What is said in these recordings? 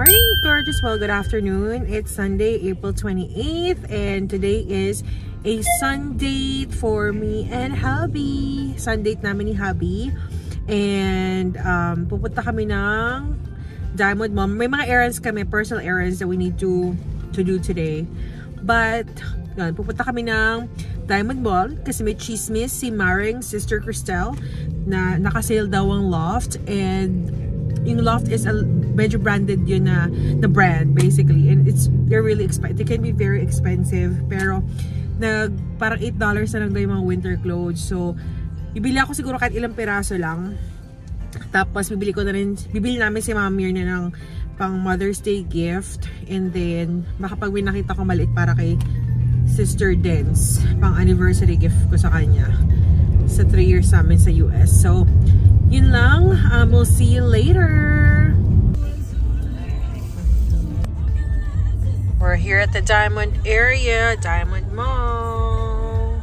morning, gorgeous. Well, good afternoon. It's Sunday, April 28th, and today is a Sundate for me and hubby. Sundate namin ni hubby. And pupunta kami ng Diamond Mall. May mga errands kami, personal errands that we need to do today. But yun, pupunta kami ng Diamond Mall kasi may chismis si Maring Sister Cristel na nakasale daw ang loft, and yung loft is a medyo branded yun na brand basically, and they're really expensive. They can be very expensive, pero parang $8 na lang daw yung mga winter clothes. So bibili ako siguro kahit ilang piraso lang, tapos bibili namin si Mama Mirna ng pang Mother's Day gift, and then baka pag may nakita ko maliit para kay Sister Dens, pang anniversary gift ko sa kanya sa 3 years namin sa US. So yun lang. We'll see you later. We're here at the Diamond area, Diamond Mall.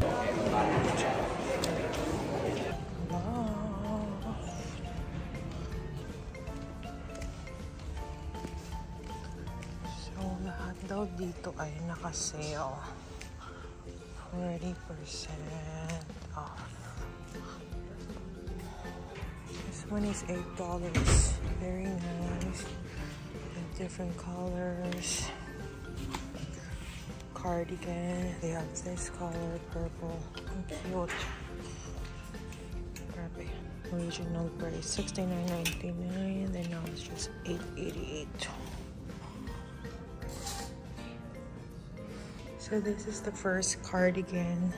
So lahat daw dito ay naka-sale. 40% off. This one is $8. Very nice. In different colors. Cardigan. They have this color, purple. Cute. Grabe. Original price $69.99. Then now it's just $8.88. So this is the first cardigan.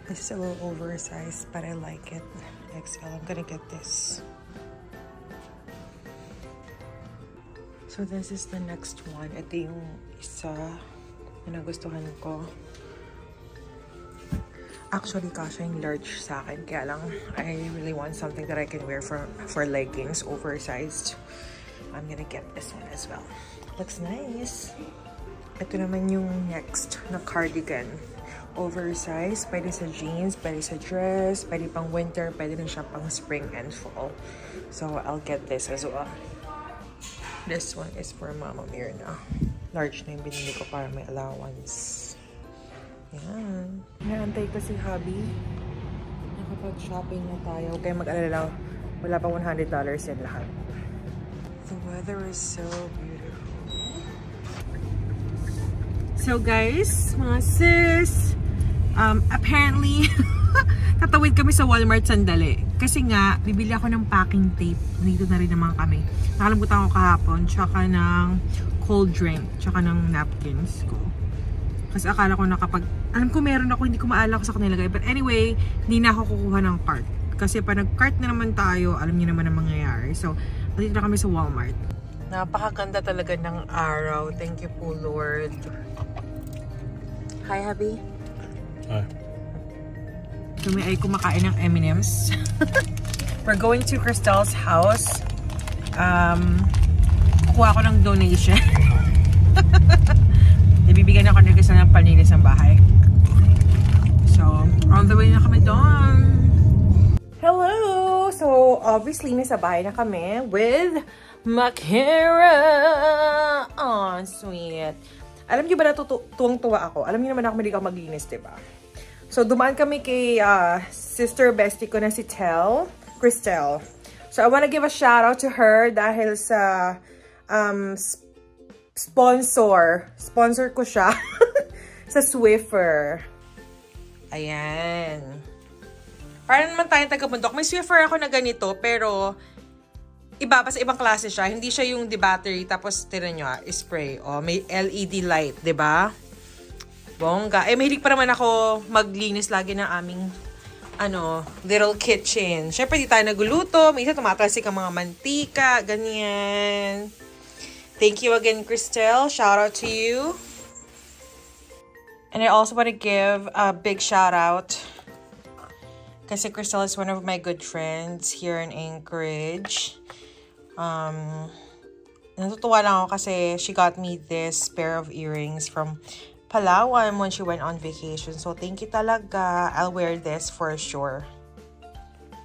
This is a little oversized, but I like it. XL. I'm gonna get this. So this is the next one. Ito yung isa na nagustuhan ko. Actually, kasha yung large sa akin. Kaya lang, I really want something that I can wear for leggings, oversized. I'm gonna get this one as well. Looks nice. Ito naman yung next na cardigan. Oversized, pwede sa jeans, pwede sa dress, pwede pang winter, pwede rin siya pang spring and fall. So I'll get this as well. This one is for Mama Mirna. Large na yung binili ko para may allowance. Yan. Naantay ko si hubby. Nakapag-shopping na tayo. Huwag kayong mag-alala. Wala pa $100 yan lahat. The weather is so beautiful. So guys, mga sis, apparently, tatawid kami sa Walmart sandali. Kasi nga, bibili ako ng packing tape. Nandito na rin naman kami. Nakalimutan ko kahapon, tsaka ng cold drink, tsaka ng napkins ko. Kasi akala ko alam ko meron ako, hindi ko maalala ko sa kanila. But anyway, hindi na ako kukuha ng cart. Kasi pa nag-cart na naman tayo, alam niyo naman ang mangyayari. So, nandito na kami sa Walmart. Napakaganda talaga ng araw. Thank you po, Lord. Hi, hubby. Hi. Kami ay kumakain ng M&M's. We're going to Cristel's house. Kuha ko ng donation. Nabibigyan ako ng Cristel ng paninis ng bahay. So, on the way na kami doon. Hello! So, obviously, nasa bahay na kami with Makira. Oh, sweet. Alam niyo ba na tuwang-tuwa ako? Alam niyo naman ako hindi ako maglinis, diba? So, dumaan kami kay sister bestie ko na si Cristel. So, I want to give a shout out to her dahil sa sponsor ko siya sa Swiffer. Ayan. Para naman tayong taga-bundok. May Swiffer ako na ganito, pero iba pa sa ibang klase siya. Hindi siya yung the battery, tapos tinan nyo spray. O, may LED light, diba? Bongga. Eh, mahilig pa naman ako maglinis lagi ng aming little kitchen. Syempre, di tayo naguluto. May isa tumatalsik ang mga mantika. Ganyan. Thank you again, Cristel. Shout out to you. And I also want to give a big shout out kasi Cristel is one of my good friends here in Anchorage. Natutuwa lang ako kasi she got me this pair of earrings from Palawan when she went on vacation. So, thank you talaga. I'll wear this for sure.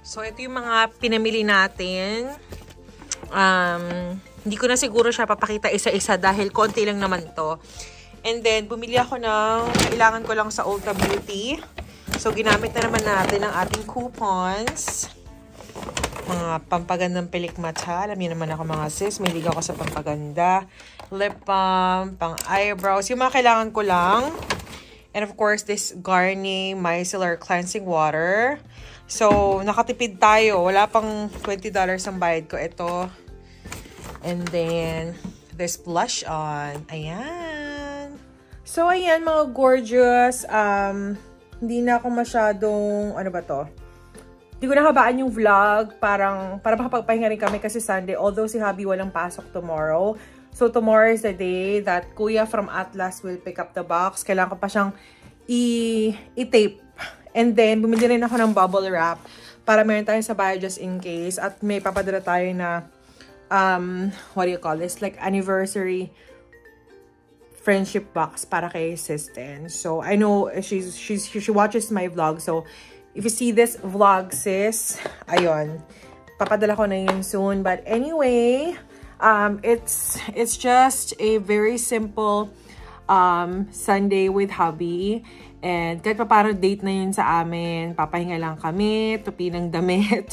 So, ito yung mga pinamili natin. Hindi ko na siguro siya papakita isa-isa dahil konti lang naman to. And then, bumili ako ng kailangan ko lang sa Ulta Beauty. So, ginamit na naman natin ang ating coupons. Mga pampagandang pilik mata. Alam niyo naman ako mga sis. May ligaw ako sa pampaganda. Lip balm, pang eyebrows. Yung mga kailangan ko lang. And of course, this Garnier Micellar Cleansing Water. So, nakatipid tayo. Wala pang $20 ang bayad ko. Ito. And then, this blush on. Ayan. So, ayan mga gorgeous. Hindi na ako masyadong, ano ba to? Hindi ko nakabaan yung vlog. Para makapagpahinga rin kami kasi Sunday. Although si hubby walang pasok tomorrow. So, tomorrow is the day that Kuya from Atlas will pick up the box. Kailangan ko pa siyang i-tape. And then, bumili rin ako ng bubble wrap para meron tayo sa bahay just in case. At may papadala tayo na, what do you call this? Like, anniversary friendship box para kay Sisten. So, I know she watches my vlog. So, if you see this vlog, sis, ayun, papadala ko na yun soon. But anyway, it's just a very simple Sunday with hubby. And kahit pa parang date na yun sa amin, papahinga lang kami, tupi ng damit.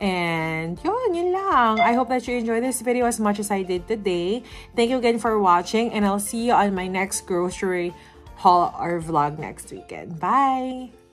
And yun lang. I hope that you enjoyed this video as much as I did today. Thank you again for watching, and I'll see you on my next grocery haul or vlog next weekend. Bye!